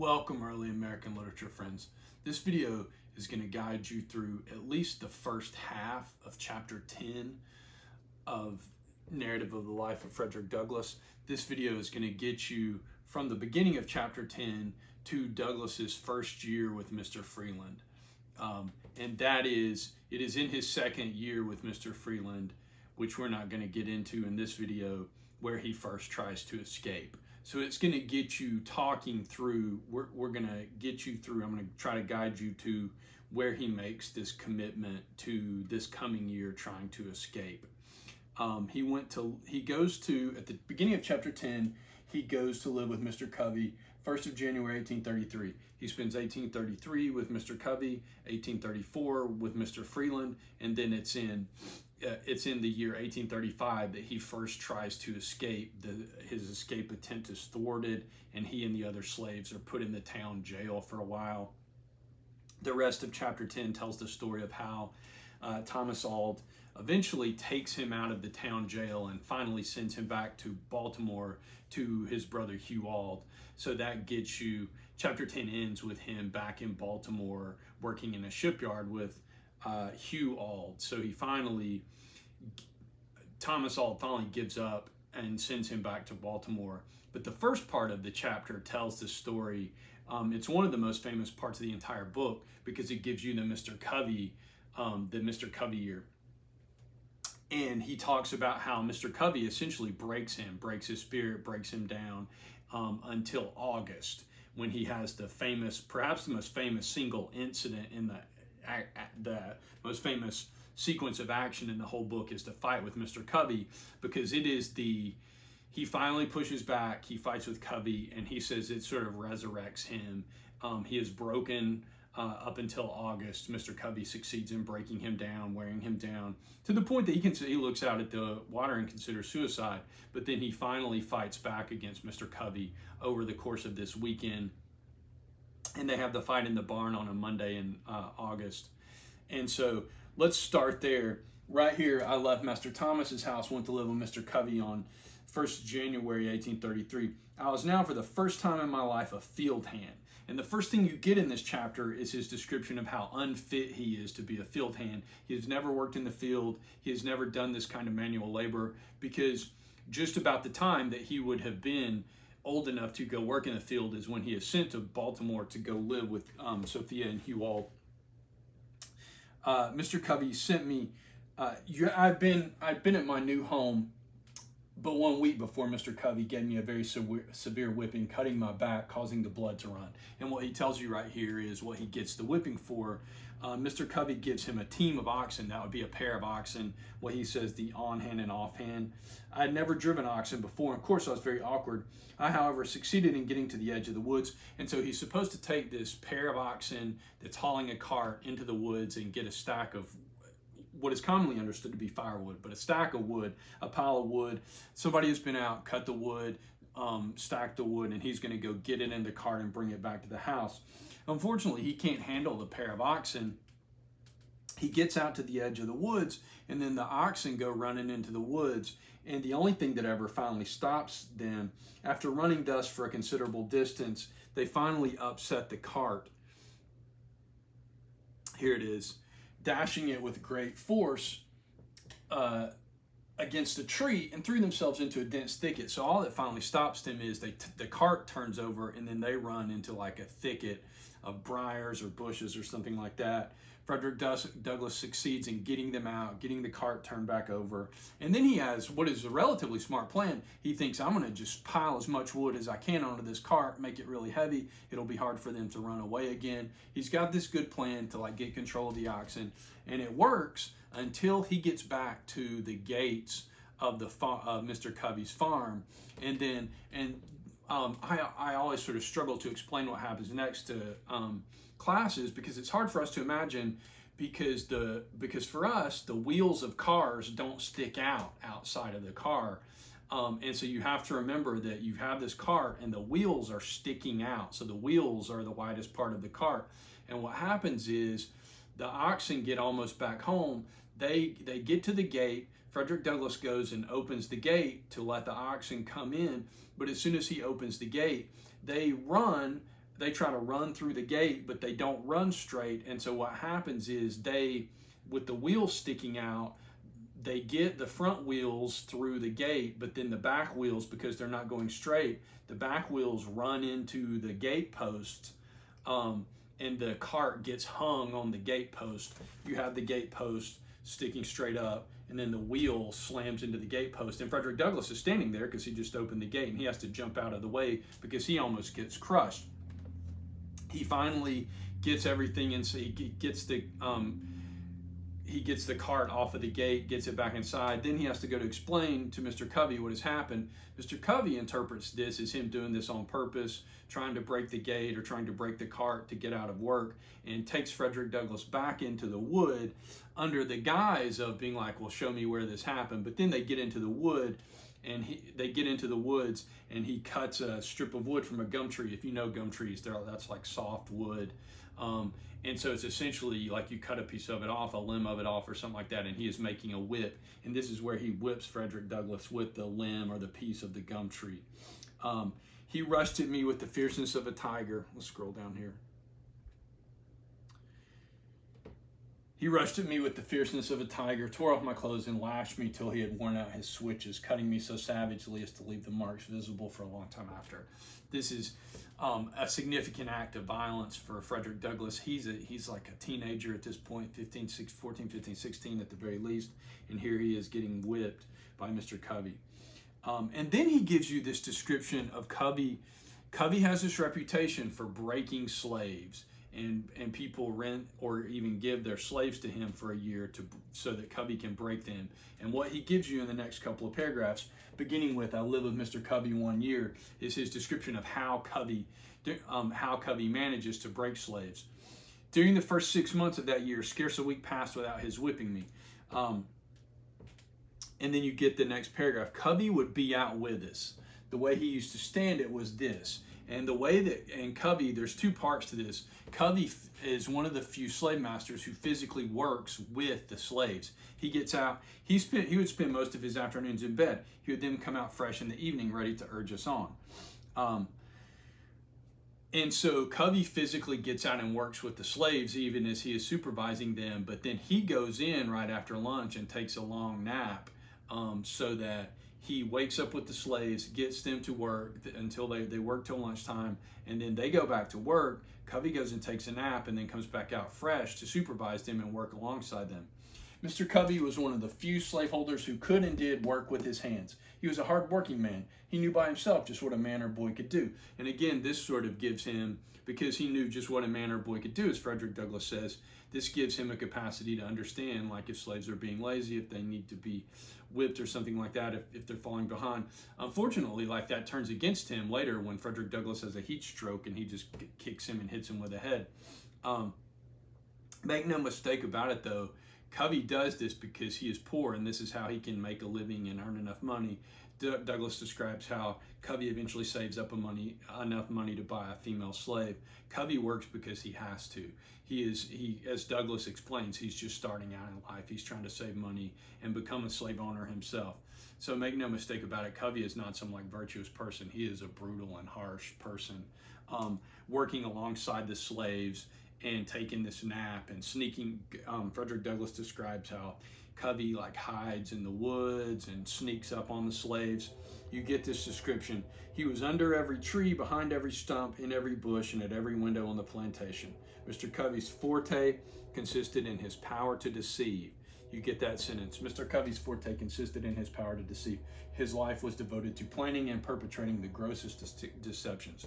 Welcome, early American literature friends. This video is going to guide you through at least the first half of chapter 10 of Narrative of the Life of Frederick Douglass. This video is going to get you from the beginning of chapter 10 to Douglass's first year with Mr. Freeland. And that is, it is in his second year with Mr. Freeland, which we're not going to get into in this video, where he first tries to escape. So it's going to get you talking through, we're going to get you through, I'm going to try to guide you to where he makes this commitment to this coming year trying to escape. He goes to, at the beginning of chapter 10, he goes to live with Mr. Covey, 1st of January, 1833. He spends 1833 with Mr. Covey, 1834 with Mr. Freeland, and then it's in the year 1835 that he first tries to escape. His escape attempt is thwarted, and he and the other slaves are put in the town jail for a while. The rest of chapter 10 tells the story of how Thomas Auld eventually takes him out of the town jail and finally sends him back to Baltimore to his brother Hugh Auld. So that gets you, chapter 10 ends with him back in Baltimore working in a shipyard with Hugh Auld. So Thomas Auld finally gives up and sends him back to Baltimore. But the first part of the chapter tells the story. It's one of the most famous parts of the entire book because it gives you the Mr. Covey year. And he talks about how Mr. Covey essentially breaks his spirit, breaks him down until August, when he has perhaps the most famous single incident in the most famous sequence of action in the whole book is the fight with Mr. Covey, because he finally pushes back, he fights with Covey, and he says it sort of resurrects him. He is broken up until August. Mr. Covey succeeds in breaking him down, wearing him down, to the point that he looks out at the water and considers suicide. But then he finally fights back against Mr. Covey over the course of this weekend. And they have the fight in the barn on a Monday in August. And so let's start there. Right here, I left Master Thomas's house, went to live with Mr. Covey on 1st January 1833. I was now for the first time in my life a field hand. And the first thing you get in this chapter is his description of how unfit he is to be a field hand. He has never worked in the field. He has never done this kind of manual labor, because just about the time that he would have been old enough to go work in the field is when he is sent to Baltimore to go live with Sophia and Hugh Auld. Mr. Covey sent me, I'd been at my new home, but 1 week before Mr. Covey gave me a very severe whipping, cutting my back, causing the blood to run. And what he tells you right here is what he gets the whipping for. Mr. Covey gives him a team of oxen. That would be a pair of oxen, what he says the on-hand and off-hand. I had never driven oxen before, and of course I was very awkward. I, however, succeeded in getting to the edge of the woods, and so he's supposed to take this pair of oxen that's hauling a cart into the woods and get a stack of what is commonly understood to be firewood, but a stack of wood, a pile of wood. Somebody has been out, cut the wood, stacked the wood, and he's going to go get it in the cart and bring it back to the house. Unfortunately, he can't handle the pair of oxen. He gets out to the edge of the woods, and then the oxen go running into the woods. And the only thing that ever finally stops them, after running thus for a considerable distance, they finally upset the cart. Here it is. Dashing it with great force against a tree, and threw themselves into a dense thicket. So all that finally stops them is the cart turns over, and then they run into like a thicket of briars or bushes or something like that. Frederick Douglass succeeds in getting them out, getting the cart turned back over. And then he has what is a relatively smart plan. He thinks, I'm going to just pile as much wood as I can onto this cart, make it really heavy. It'll be hard for them to run away again. He's got this good plan to like get control of the oxen, and it works until he gets back to the gates of Mr. Covey's farm. I always sort of struggle to explain what happens next to classes, because it's hard for us to imagine, because for us the wheels of cars don't stick out outside of the car, and so you have to remember that you have this cart and the wheels are sticking out. So the wheels are the widest part of the cart, and what happens is the oxen get almost back home. They get to the gate. Frederick Douglass goes and opens the gate to let the oxen come in, but as soon as he opens the gate, they run try to run through the gate, but they don't run straight. And so what happens is with the wheels sticking out, they get the front wheels through the gate, but then the back wheels, because they're not going straight, the back wheels run into the gate post, and the cart gets hung on the gate post. You have the gate post sticking straight up, and then the wheel slams into the gate post. And Frederick Douglass is standing there because he just opened the gate, and he has to jump out of the way because he almost gets crushed. He finally gets everything in, so he gets the cart off of the gate, gets it back inside. Then he has to go to explain to Mr. Covey what has happened. Mr. Covey interprets this as him doing this on purpose, trying to break the gate or trying to break the cart to get out of work, and takes Frederick Douglass back into the wood under the guise of being like, well, show me where this happened. But then they get into the wood, and and he cuts a strip of wood from a gum tree. If you know gum trees, that's like soft wood. And so it's essentially like you cut a piece of it off, a limb of it off or something like that, and he is making a whip. And this is where he whips Frederick Douglass with the limb or the piece of the gum tree. He rushed at me with the fierceness of a tiger. Let's scroll down here. He rushed at me with the fierceness of a tiger, tore off my clothes, and lashed me till he had worn out his switches, cutting me so savagely as to leave the marks visible for a long time after. This is a significant act of violence for Frederick Douglass. He's like a teenager at this point, 14, 15, 16 at the very least, and here he is getting whipped by Mr. Covey. And then he gives you this description of Covey. Covey has this reputation for breaking slaves. And people rent or even give their slaves to him for a year so that Covey can break them. And what he gives you in the next couple of paragraphs, beginning with "I lived with Mr. Covey 1 year," is his description of how Covey manages to break slaves. During the first 6 months of that year, scarce a week passed without his whipping me. And then you get the next paragraph. Covey would be out with us. The way he used to stand it was this. And Covey, there's two parts to this. Covey is one of the few slave masters who physically works with the slaves. He gets out, he would spend most of his afternoons in bed. He would then come out fresh in the evening, ready to urge us on. And so Covey physically gets out and works with the slaves even as he is supervising them, but then he goes in right after lunch and takes a long nap, so that he wakes up with the slaves, gets them to work until they work till lunchtime, and then they go back to work. Covey goes and takes a nap and then comes back out fresh to supervise them and work alongside them. Mr. Covey was one of the few slaveholders who could and did work with his hands. He was a hard-working man. He knew by himself just what a man or boy could do. And again, this sort of gives him, because he knew just what a man or boy could do, as Frederick Douglass says, this gives him a capacity to understand, like if slaves are being lazy, if they need to be whipped or something like that, if they're falling behind. Unfortunately, like that turns against him later when Frederick Douglass has a heat stroke and he just kicks him and hits him with a head. Make no mistake about it though, Covey does this because he is poor and this is how he can make a living and earn enough money. Douglass describes how Covey eventually saves up enough money to buy a female slave. Covey works because he has to. He, as Douglass explains, he's just starting out in life. He's trying to save money and become a slave owner himself. So make no mistake about it, Covey is not some like virtuous person. He is a brutal and harsh person, working alongside the slaves and taking this nap and sneaking. Frederick Douglass describes how Covey like hides in the woods and sneaks up on the slaves. You get this description. He was under every tree, behind every stump, in every bush, and at every window on the plantation. Mr. Covey's forte consisted in his power to deceive. You get that sentence. Mr. Covey's forte consisted in his power to deceive. His life was devoted to planning and perpetrating the grossest deceptions.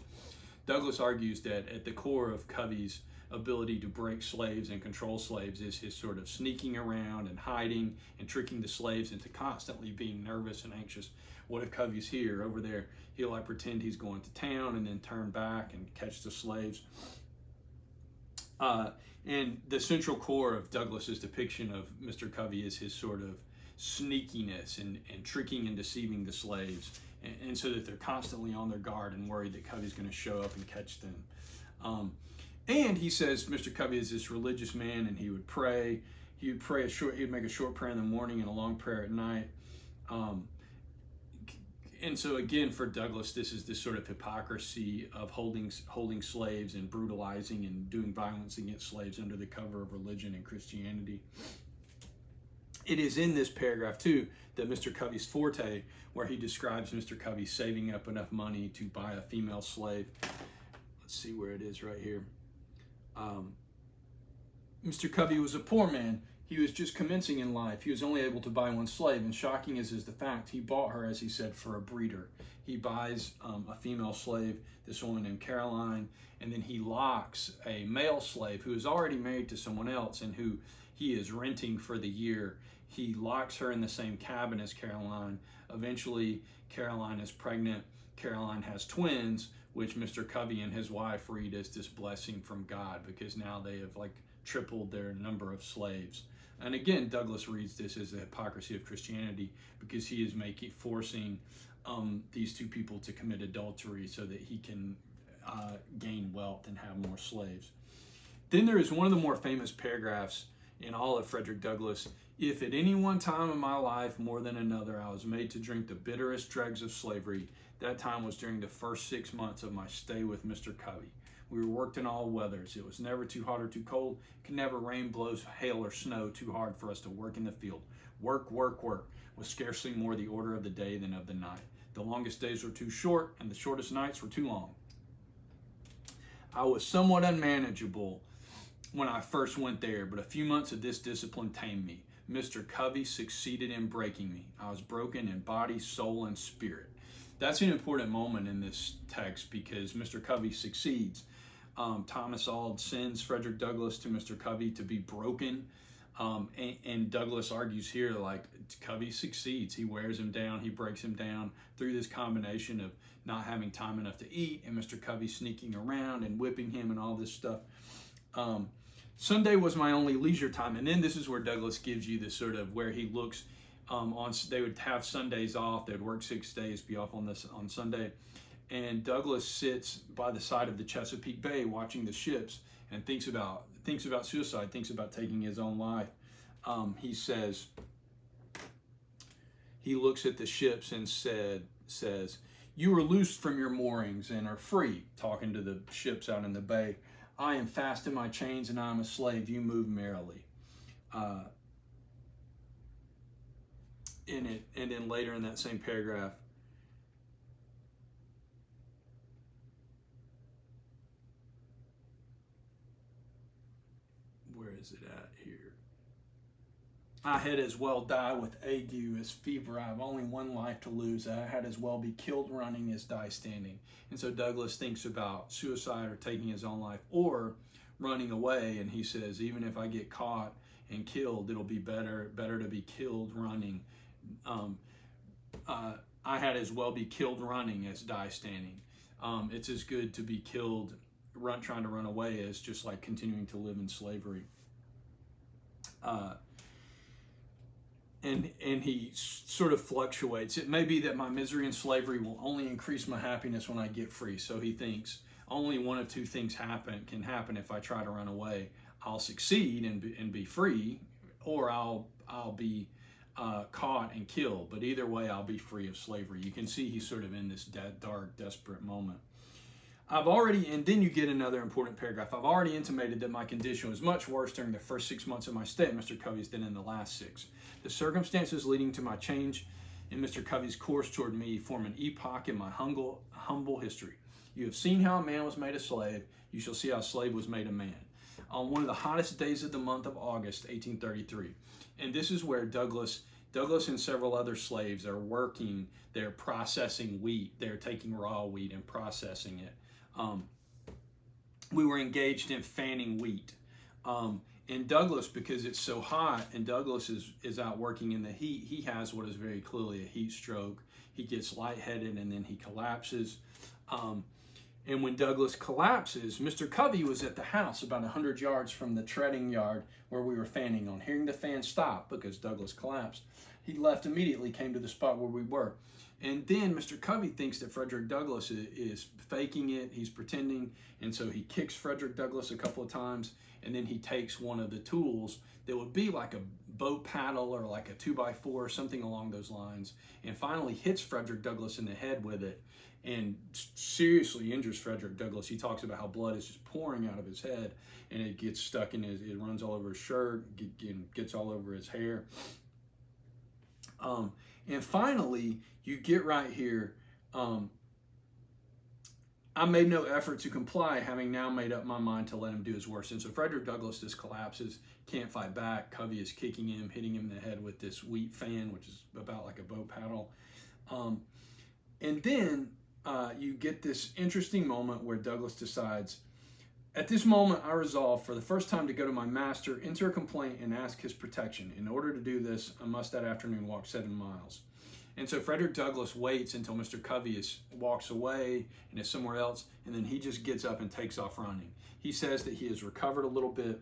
Douglass argues that at the core of Covey's ability to break slaves and control slaves is his sort of sneaking around and hiding and tricking the slaves into constantly being nervous and anxious. What if Covey's here? Over there, he'll like pretend he's going to town and then turn back and catch the slaves. And the central core of Douglass's depiction of Mr. Covey is his sort of sneakiness and tricking and deceiving the slaves, and so that they're constantly on their guard and worried that Covey's going to show up and catch them. And he says Mr. Covey is this religious man, and he would pray. He would make a short prayer in the morning and a long prayer at night. And so again, for Douglass, this is this sort of hypocrisy of holding slaves and brutalizing and doing violence against slaves under the cover of religion and Christianity. It is in this paragraph too that Mr. Covey's forte, where he describes Mr. Covey saving up enough money to buy a female slave. Let's see where it is right here. Mr. Covey was a poor man. He was just commencing in life. He was only able to buy one slave, and shocking as is the fact, he bought her, as he said, for a breeder. He buys a female slave, this woman named Caroline, and then he locks a male slave who is already married to someone else and who he is renting for the year. He locks her in the same cabin as Caroline. Eventually, Caroline is pregnant. Caroline has twins, which Mr. Covey and his wife read as this blessing from God, because now they have tripled their number of slaves. And again, Douglass reads this as the hypocrisy of Christianity, because he is forcing these two people to commit adultery so that he can gain wealth and have more slaves. Then there is one of the more famous paragraphs in all of Frederick Douglass. If at any one time in my life more than another I was made to drink the bitterest dregs of slavery, that time was during the first 6 months of my stay with Mr. Covey. We were worked in all weathers. It was never too hot or too cold. It could never rain, blow, hail, or snow too hard for us to work in the field. Work, work, work was scarcely more the order of the day than of the night. The longest days were too short, and the shortest nights were too long. I was somewhat unmanageable when I first went there, but a few months of this discipline tamed me. Mr. Covey succeeded in breaking me. I was broken in body, soul, and spirit. That's an important moment in this text, because Mr. Covey succeeds. Thomas Auld sends Frederick Douglass to Mr. Covey to be broken, and Douglass argues here Covey succeeds. He wears him down, he breaks him down through this combination of not having time enough to eat and Mr. Covey sneaking around and whipping him and all this stuff. Sunday was my only leisure time, and then this is where Douglass gives you this sort of where he looks they would have Sundays off. They would work 6 days, be off on Sunday. And Douglass sits by the side of the Chesapeake Bay watching the ships and thinks about suicide, thinks about taking his own life. He says, he looks at the ships and says, "You are loosed from your moorings and are free," talking to the ships out in the bay. "I am fast in my chains and I am a slave. You move merrily." And then later in that same paragraph, where is it at here? "I had as well die with ague as fever. I have only one life to lose. I had as well be killed running as die standing." And so Douglass thinks about suicide or taking his own life or running away, and he says, even if I get caught and killed, it'll be better to be killed running. I had as well be killed running as die standing. It's as good to be killed trying to run away as just continuing to live in slavery. And he sort of fluctuates. It may be that my misery and slavery will only increase my happiness when I get free. So he thinks only one of two things can happen if I try to run away. I'll succeed and be free, or I'll be caught and killed. But either way, I'll be free of slavery. You can see he's sort of in this dark, desperate moment. And then you get another important paragraph. "I've already intimated that my condition was much worse during the first 6 months of my stay at Mr. Covey's than in the last 6. The circumstances leading to my change in Mr. Covey's course toward me form an epoch in my humble history. You have seen how a man was made a slave. You shall see how a slave was made a man. On one of the hottest days of the month of August, 1833. And this is where Douglass and several other slaves are working. They're processing wheat. They're taking raw wheat and processing it. We were engaged in fanning wheat. And Douglass, because it's so hot and Douglass is out working in the heat, he has what is very clearly a heat stroke. He gets lightheaded and then he collapses. And when Douglass collapses, Mr. Covey was at the house about 100 yards from the treading yard where we were fanning. On hearing the fan stop, because Douglass collapsed, he left immediately, came to the spot where we were. And then Mr. Covey thinks that Frederick Douglass is faking it, he's pretending, and so he kicks Frederick Douglass a couple of times, and then he takes one of the tools that would be like a boat paddle or like a 2x4 or something along those lines, and finally hits Frederick Douglass in the head with it and seriously injures Frederick Douglass. He talks about how blood is just pouring out of his head, and it gets stuck in it runs all over his shirt, gets all over his hair. And finally, you get right here. I made no effort to comply, having now made up my mind to let him do his worst. And so Frederick Douglass just collapses, can't fight back. Covey is kicking him, hitting him in the head with this wheat fan, which is about like a boat paddle. And then you get this interesting moment where Douglass decides, at this moment, I resolve for the first time to go to my master, enter a complaint, and ask his protection. In order to do this, I must that afternoon walk 7 miles. And so Frederick Douglass waits until Mr. Covey walks away and is somewhere else, and then he just gets up and takes off running. He says that he has recovered a little bit.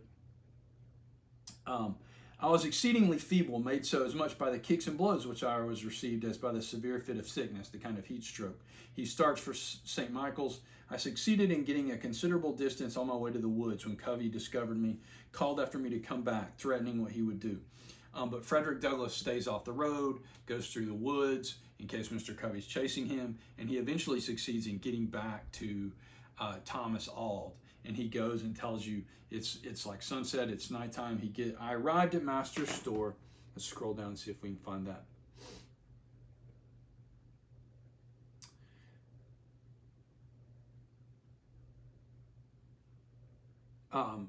I was exceedingly feeble, made so as much by the kicks and blows which I was received as by the severe fit of sickness, the kind of heat stroke. He starts for St. Michael's. I succeeded in getting a considerable distance on my way to the woods when Covey discovered me, called after me to come back, threatening what he would do. But Frederick Douglass stays off the road, goes through the woods in case Mr. Covey's chasing him, and he eventually succeeds in getting back to Thomas Auld. And he goes and tells you it's like sunset, it's nighttime. I arrived at Master's store. Let's scroll down and see if we can find that.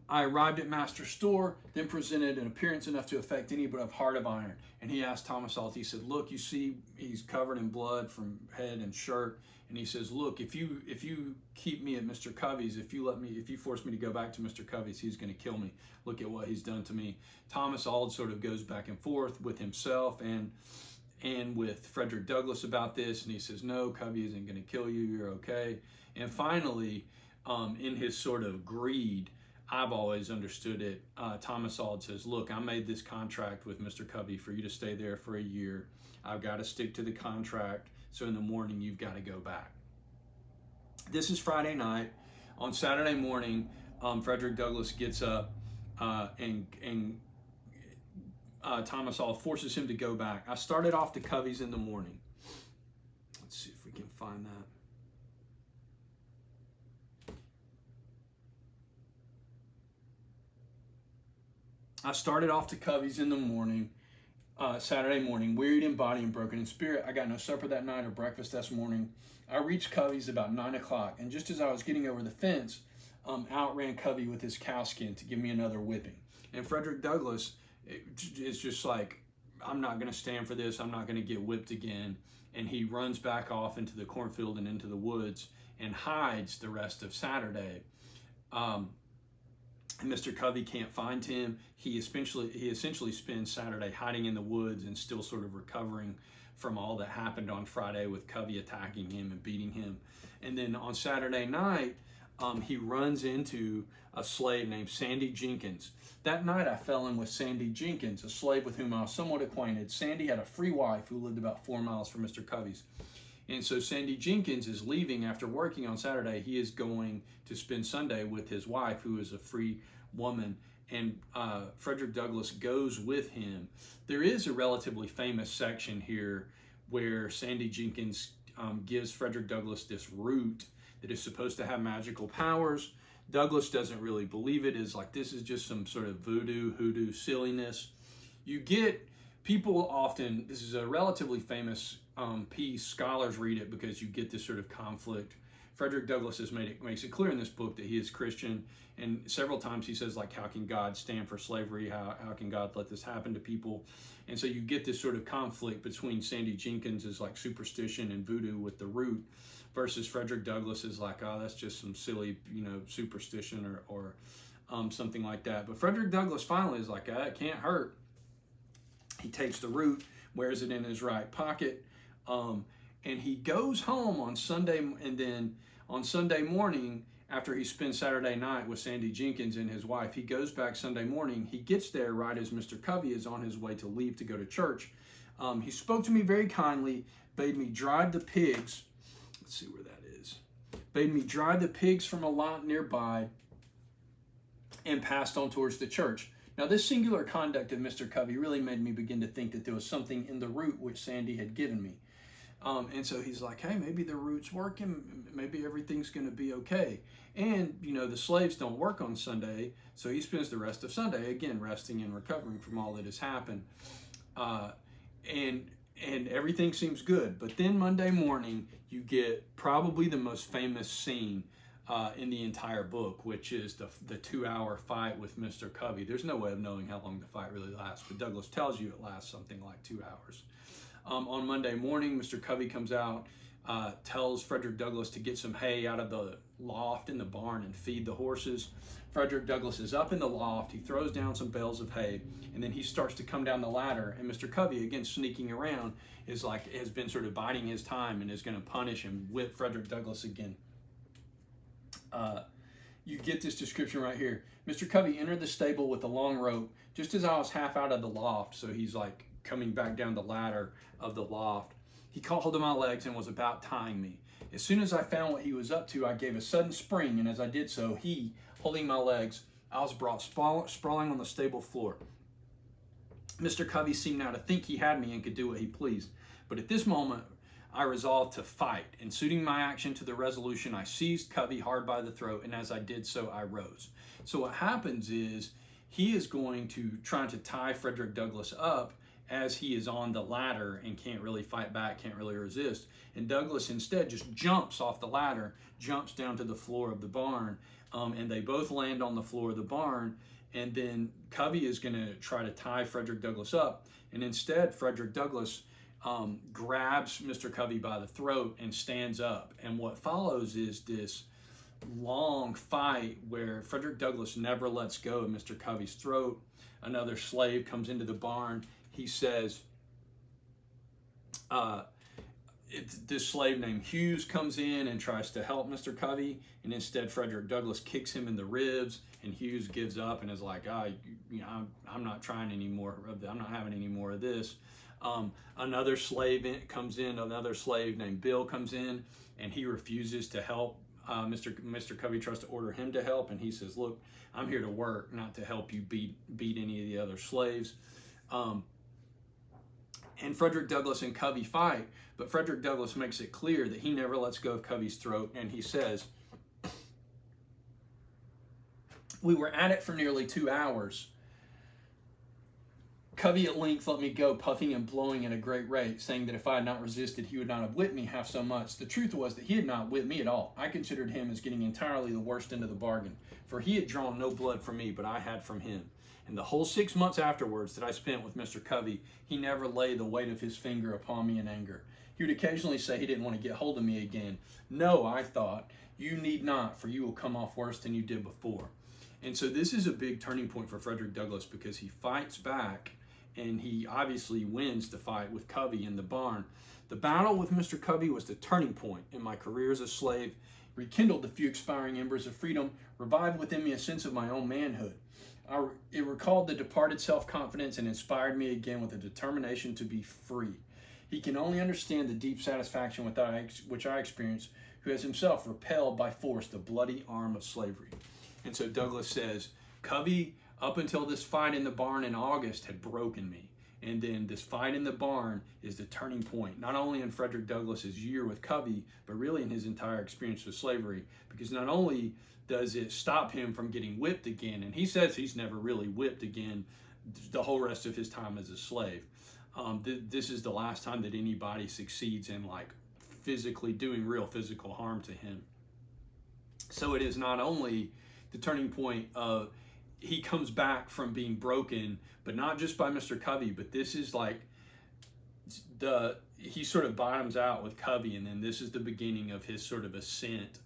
I arrived at Master's store, then presented an appearance enough to affect any but of heart of iron. And he asked Thomas Auld, he said, look, you see he's covered in blood from head and shirt. And he says, look, if you keep me at Mr. Covey's, if you force me to go back to Mr. Covey's, he's going to kill me. Look at what he's done to me. Thomas Auld sort of goes back and forth with himself and with Frederick Douglass about this. And he says, no, Covey isn't going to kill you. You're okay. And finally, in his sort of greed, I've always understood it, Thomas Auld says, look, I made this contract with Mr. Covey for you to stay there for a year. I've got to stick to the contract. So in the morning, you've got to go back. This is Friday night. On Saturday morning, Frederick Douglass gets up and Thomas Auld forces him to go back. I started off to Covey's in the morning. Let's see if we can find that. I started off to Covey's in the morning, Saturday morning, wearied in body and broken in spirit. I got no supper that night or breakfast that morning. I reached Covey's about 9 o'clock, and just as I was getting over the fence, out ran Covey with his cowskin to give me another whipping. And Frederick Douglass is just like, I'm not going to stand for this. I'm not going to get whipped again. And he runs back off into the cornfield and into the woods and hides the rest of Saturday. Mr. Covey can't find him. He essentially spends Saturday hiding in the woods and still sort of recovering from all that happened on Friday with Covey attacking him and beating him. And then on Saturday night, he runs into a slave named Sandy Jenkins. That night I fell in with Sandy Jenkins, a slave with whom I was somewhat acquainted. Sandy had a free wife who lived about 4 miles from Mr. Covey's. And so Sandy Jenkins is leaving after working on Saturday. He is going to spend Sunday with his wife, who is a free woman, and Frederick Douglass goes with him. There is a relatively famous section here where Sandy Jenkins gives Frederick Douglass this root that is supposed to have magical powers. Douglass doesn't really believe it. Is like, this is just some sort of voodoo, hoodoo silliness. You get people often, this is a relatively famous piece, scholars read it because you get this sort of conflict. Frederick Douglass makes it clear in this book that he is Christian, and several times he says, like, how can God stand for slavery? How can God let this happen to people? And so you get this sort of conflict between Sandy Jenkins is like superstition and voodoo with the root, versus Frederick Douglass is like, oh, that's just some silly, superstition or something like that. But Frederick Douglass finally is like, it can't hurt. He takes the root, wears it in his right pocket, and he goes home on Sunday, and then on Sunday morning, after he spends Saturday night with Sandy Jenkins and his wife, he goes back Sunday morning. He gets there right as Mr. Covey is on his way to leave to go to church. He spoke to me very kindly, bade me drive the pigs. Let's see where that is. Bade me drive the pigs from a lot nearby and passed on towards the church. Now, this singular conduct of Mr. Covey really made me begin to think that there was something in the root which Sandy had given me. And so he's like, hey, maybe the root's working. Maybe everything's going to be okay. And, the slaves don't work on Sunday. So he spends the rest of Sunday, again, resting and recovering from all that has happened. And everything seems good. But then Monday morning, you get probably the most famous scene in the entire book, which is the 2-hour fight with Mr. Covey. There's no way of knowing how long the fight really lasts, but Douglass tells you it lasts something like 2 hours. On Monday morning, Mr. Covey comes out, tells Frederick Douglass to get some hay out of the loft in the barn and feed the horses. Frederick Douglass is up in the loft. He throws down some bales of hay, and then he starts to come down the ladder. And Mr. Covey, again sneaking around, has been sort of biding his time and is going to punish and whip Frederick Douglass again. You get this description right here. Mr. Covey entered the stable with a long rope just as I was half out of the loft. So he's like coming back down the ladder of the loft. He caught hold of my legs and was about tying me. As soon as I found what he was up to, I gave a sudden spring, and as I did so, he, holding my legs, I was brought sprawling on the stable floor. Mr. Covey seemed now to think he had me and could do what he pleased. But at this moment, I resolved to fight, and suiting my action to the resolution, I seized Covey hard by the throat, and as I did so, I rose. So what happens is he is going to try to tie Frederick Douglass up as he is on the ladder and can't really fight back, can't really resist. And Douglass instead just jumps off the ladder, jumps down to the floor of the barn, and they both land on the floor of the barn. And then Covey is going to try to tie Frederick Douglass up, and instead Frederick Douglass grabs Mr. Covey by the throat and stands up. And what follows is this long fight where Frederick Douglass never lets go of Mr. Covey's throat. Another slave comes into the barn. He says, this slave named Hughes comes in and tries to help Mr. Covey, and instead Frederick Douglass kicks him in the ribs, and Hughes gives up and is like, I'm not trying anymore. I'm not having any more of this. Another slave comes in, another slave named Bill comes in, and he refuses to help. Mr. Covey tries to order him to help, and he says, look, I'm here to work, not to help you beat any of the other slaves. And Frederick Douglass and Covey fight, but Frederick Douglass makes it clear that he never lets go of Covey's throat, and he says, we were at it for nearly 2 hours. Covey at length let me go, puffing and blowing at a great rate, saying that if I had not resisted, he would not have whipped me half so much. The truth was that he had not whipped me at all. I considered him as getting entirely the worst end of the bargain, for he had drawn no blood from me, but I had from him. And the whole 6 months afterwards that I spent with Mr. Covey, he never laid the weight of his finger upon me in anger. He would occasionally say he didn't want to get hold of me again. No, I thought, you need not, for you will come off worse than you did before. And so this is a big turning point for Frederick Douglass, because he fights back, and he obviously wins the fight with Covey in the barn. The battle with Mr. Covey was the turning point in my career as a slave, rekindled the few expiring embers of freedom, revived within me a sense of my own manhood. It recalled the departed self-confidence and inspired me again with a determination to be free. He can only understand the deep satisfaction which I experienced, who has himself repelled by force the bloody arm of slavery. And so Douglass says, Covey, up until this fight in the barn in August, had broken me. And then this fight in the barn is the turning point, not only in Frederick Douglass's year with Covey, but really in his entire experience with slavery. Because not only does it stop him from getting whipped again, and he says he's never really whipped again the whole rest of his time as a slave. This is the last time that anybody succeeds in physically doing real physical harm to him. So it is not only the turning point of he comes back from being broken, but not just by Mr. Covey, but this is he sort of bottoms out with Covey, and then this is the beginning of his sort of ascent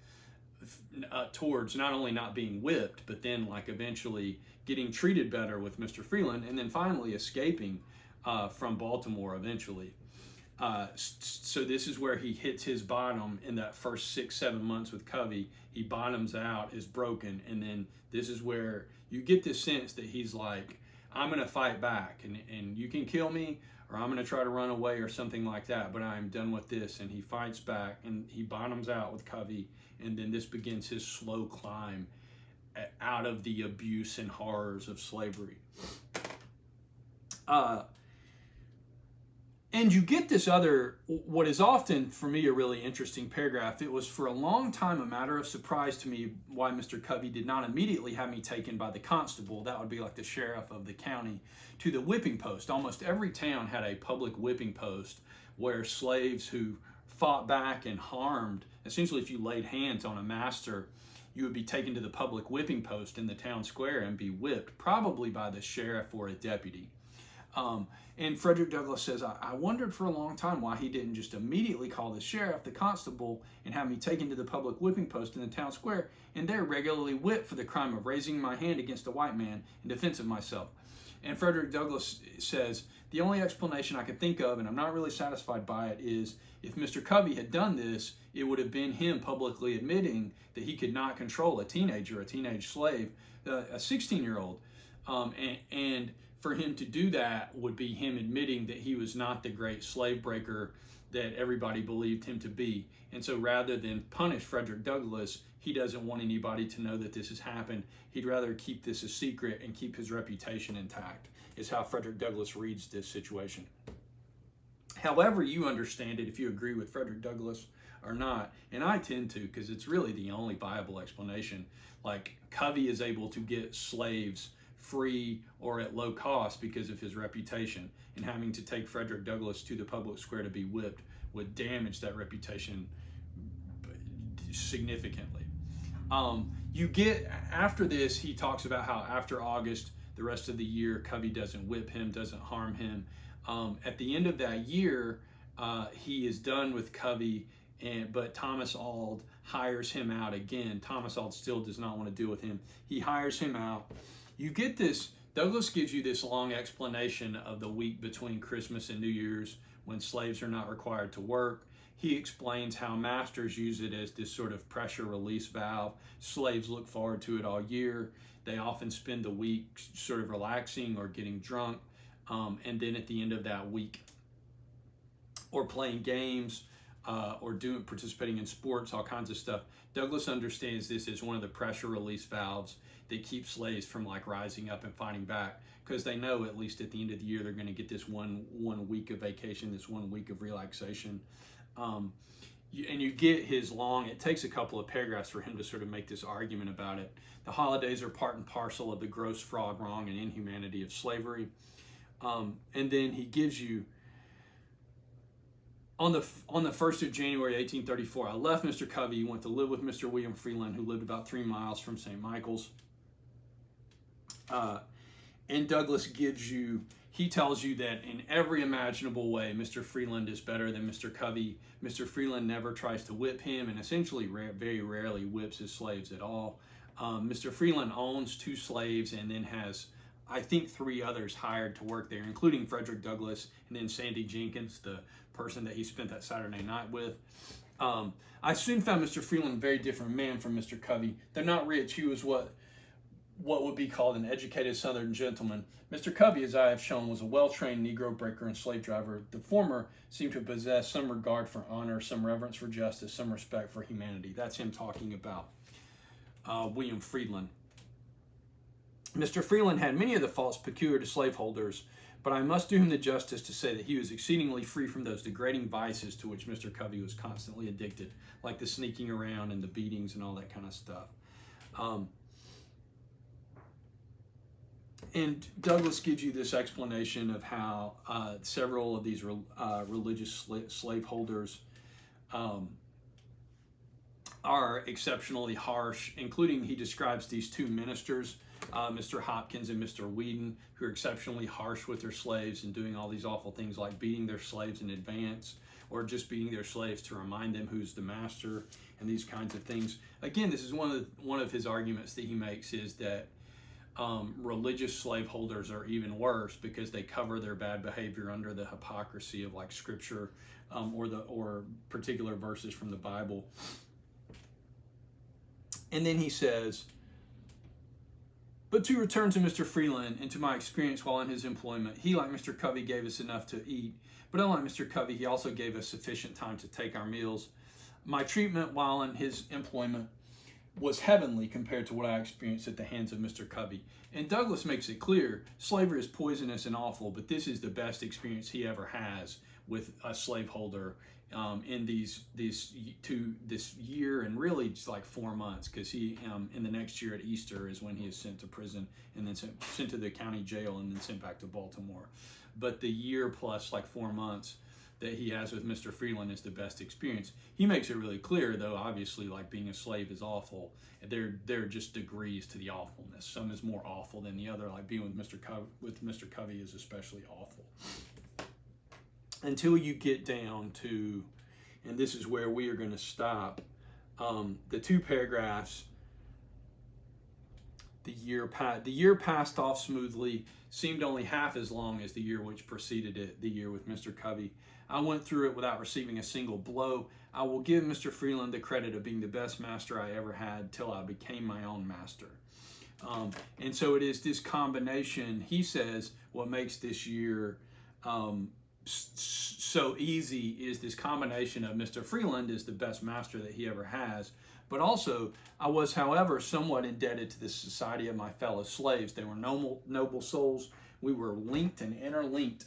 towards not only not being whipped, but then eventually getting treated better with Mr. Freeland, and then finally escaping from Baltimore eventually. So this is where he hits his bottom in that first 6-7 months with Covey. He bottoms out, is broken, and then this is where you get this sense that he's like, I'm going to fight back, and you can kill me, or I'm going to try to run away or something like that, but I'm done with this. And he fights back, and he bottoms out with Covey, and then this begins his slow climb out of the abuse and horrors of slavery. And you get this other, what is often for me a really interesting paragraph. It was for a long time a matter of surprise to me why Mr. Covey did not immediately have me taken by the constable, that would be like the sheriff of the county, to the whipping post. Almost every town had a public whipping post where slaves who fought back and harmed, essentially if you laid hands on a master, you would be taken to the public whipping post in the town square and be whipped, probably by the sheriff or a deputy. And Frederick Douglass says, I wondered for a long time why he didn't just immediately call the sheriff, the constable, and have me taken to the public whipping post in the town square, and there regularly whipped for the crime of raising my hand against a white man in defense of myself. And Frederick Douglass says, the only explanation I could think of, and I'm not really satisfied by it, is if Mr. Covey had done this, it would have been him publicly admitting that he could not control a teenager, a teenage slave, a 16-year-old. And for him to do that would be him admitting that he was not the great slave breaker that everybody believed him to be. And so rather than punish Frederick Douglass, he doesn't want anybody to know that this has happened. He'd rather keep this a secret and keep his reputation intact, is how Frederick Douglass reads this situation. However you understand it, if you agree with Frederick Douglass or not, and I tend to, because it's really the only viable explanation. Like, Covey is able to get slaves free or at low cost because of his reputation, and having to take Frederick Douglass to the public square to be whipped would damage that reputation significantly. You get, after this, he talks about how after August, the rest of the year, Covey doesn't whip him, doesn't harm him. At the end of that year, he is done with Covey, but Thomas Auld hires him out again. Thomas Auld still does not want to deal with him. He hires him out. You get this, Douglass gives you this long explanation of the week between Christmas and New Year's when slaves are not required to work. He explains how masters use it as this sort of pressure release valve. Slaves look forward to it all year. They often spend the week sort of relaxing or getting drunk. And then at the end of that week, or playing games, or participating in sports, all kinds of stuff. Douglass understands this as one of the pressure release valves that keeps slaves from like rising up and fighting back, because they know at least at the end of the year they're going to get this one week of vacation, this 1 week of relaxation. And you get his long, it takes a couple of paragraphs for him to sort of make this argument about it. The holidays are part and parcel of the gross fraud, wrong, and inhumanity of slavery. And then he gives you, on the 1st of January, 1834, I left Mr. Covey, went to live with Mr. William Freeland, who lived about 3 miles from St. Michael's. And Douglass he tells you that in every imaginable way, Mr. Freeland is better than Mr. Covey. Mr. Freeland never tries to whip him, and essentially very rarely whips his slaves at all. Mr. Freeland owns 2 slaves and then has, I think, 3 others hired to work there, including Frederick Douglass and then Sandy Jenkins, the person that he spent that Saturday night with. I soon found Mr. Freeland a very different man from Mr. Covey. They're not rich. He was what would be called an educated Southern gentleman. Mr. Covey, as I have shown, was a well-trained Negro breaker and slave driver. The former seemed to possess some regard for honor, some reverence for justice, some respect for humanity. That's him talking about William Freeland. Mr. Freeland had many of the faults peculiar to slaveholders, but I must do him the justice to say that he was exceedingly free from those degrading vices to which Mr. Covey was constantly addicted, like the sneaking around and the beatings and all that kind of stuff. And Douglass gives you this explanation of how several of these religious slaveholders are exceptionally harsh, including he describes these 2 ministers, Mr. Hopkins and Mr. Whedon, who are exceptionally harsh with their slaves and doing all these awful things like beating their slaves in advance, or just beating their slaves to remind them who's the master, and these kinds of things. Again, this is one of his arguments that he makes, is that religious slaveholders are even worse because they cover their bad behavior under the hypocrisy of like scripture or particular verses from the Bible. And then he says, but to return to Mr. Freeland and to my experience while in his employment, he, like Mr. Covey, gave us enough to eat, but unlike Mr. Covey, he also gave us sufficient time to take our meals. My treatment while in his employment was heavenly compared to what I experienced at the hands of Mr. Covey. And Douglass makes it clear slavery is poisonous and awful, but this is the best experience he ever has with a slaveholder in this year, and really just like 4 months, because he in the next year at Easter is when he is sent to prison and then sent to the county jail and then sent back to Baltimore. But the year plus like 4 months that he has with Mr. Freeland is the best experience. He makes it really clear, though, obviously, like being a slave is awful. There are just degrees to the awfulness. Some is more awful than the other, like being with Mr. Covey is especially awful. Until you get down to, and this is where we are going to stop, the 2 paragraphs. The year passed off smoothly, seemed only half as long as the year which preceded it, the year with Mr. Covey. I went through it without receiving a single blow. I will give Mr. Freeland the credit of being the best master I ever had till I became my own master. And so it is this combination, he says, what makes this year so easy is this combination of Mr. Freeland is the best master that he ever has, but also I was, however, somewhat indebted to the society of my fellow slaves. They were noble souls. We were linked and interlinked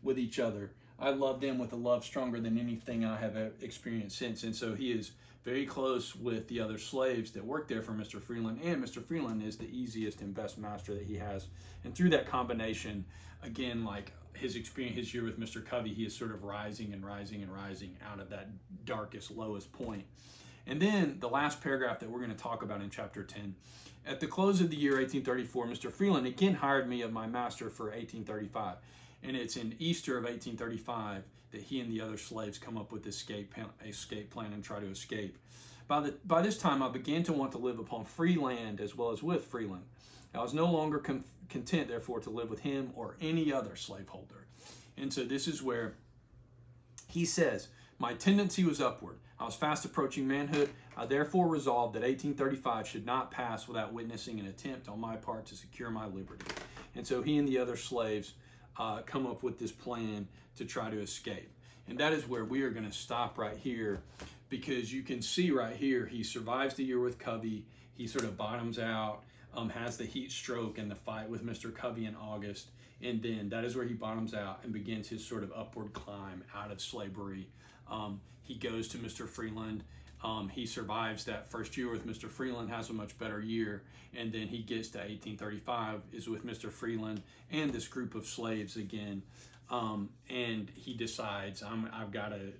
with each other. I loved them with a love stronger than anything I have experienced since. And so he is very close with the other slaves that work there for Mr. Freeland, and Mr. Freeland is the easiest and best master that he has. And through that combination, again, like his experience, his year with Mr. Covey, he is sort of rising and rising and rising out of that darkest, lowest point. And then the last paragraph that we're going to talk about in chapter 10. At the close of the year 1834, Mr. Freeland again hired me of my master for 1835. And it's in Easter of 1835 that he and the other slaves come up with this escape plan and try to escape. By this time, I began to want to live upon free land as well as with Freeland. I was no longer content, therefore, to live with him or any other slaveholder. And so this is where he says, my tendency was upward. I was fast approaching manhood. I therefore resolved that 1835 should not pass without witnessing an attempt on my part to secure my liberty. And so he and the other slaves come up with this plan to try to escape. And that is where we are going to stop right here, because you can see right here, he survives the year with Covey. He sort of bottoms out, has the heat stroke and the fight with Mr. Covey in August. And then that is where he bottoms out and begins his sort of upward climb out of slavery. He goes to Mr. Freeland. He survives that first year with Mr. Freeland, has a much better year, and then he gets to 1835, is with Mr. Freeland and this group of slaves again, and he decides, I've got to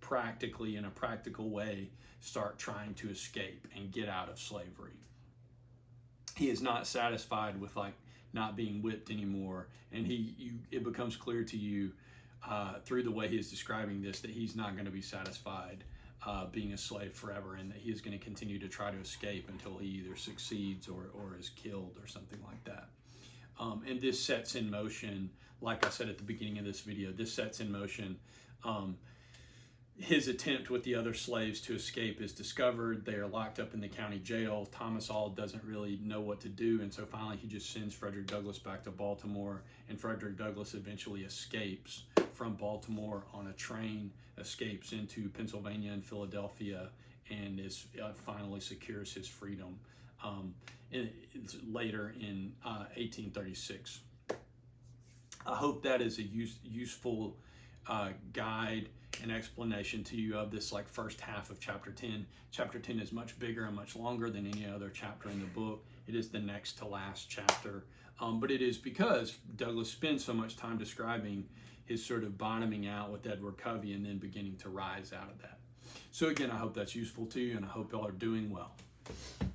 practically, in a practical way, start trying to escape and get out of slavery. He is not satisfied with like not being whipped anymore, and it becomes clear to you through the way he is describing this that he's not going to be satisfied being a slave forever, and that he is going to continue to try to escape until he either succeeds or is killed or something like that. And this sets in motion, like I said at the beginning of this video, this sets in motion his attempt with the other slaves to escape is discovered. They are locked up in the county jail. Thomas Auld doesn't really know what to do, and so finally he just sends Frederick Douglass back to Baltimore, and Frederick Douglass eventually escapes from Baltimore on a train, escapes into Pennsylvania and Philadelphia, and is finally secures his freedom later in 1836. I hope that is a useful guide and explanation to you of this like first half of chapter 10. Chapter 10 is much bigger and much longer than any other chapter in the book. It is the next to last chapter, but it is because Douglass spends so much time describing his sort of bottoming out with Edward Covey and then beginning to rise out of that. So again, I hope that's useful to you, and I hope y'all are doing well.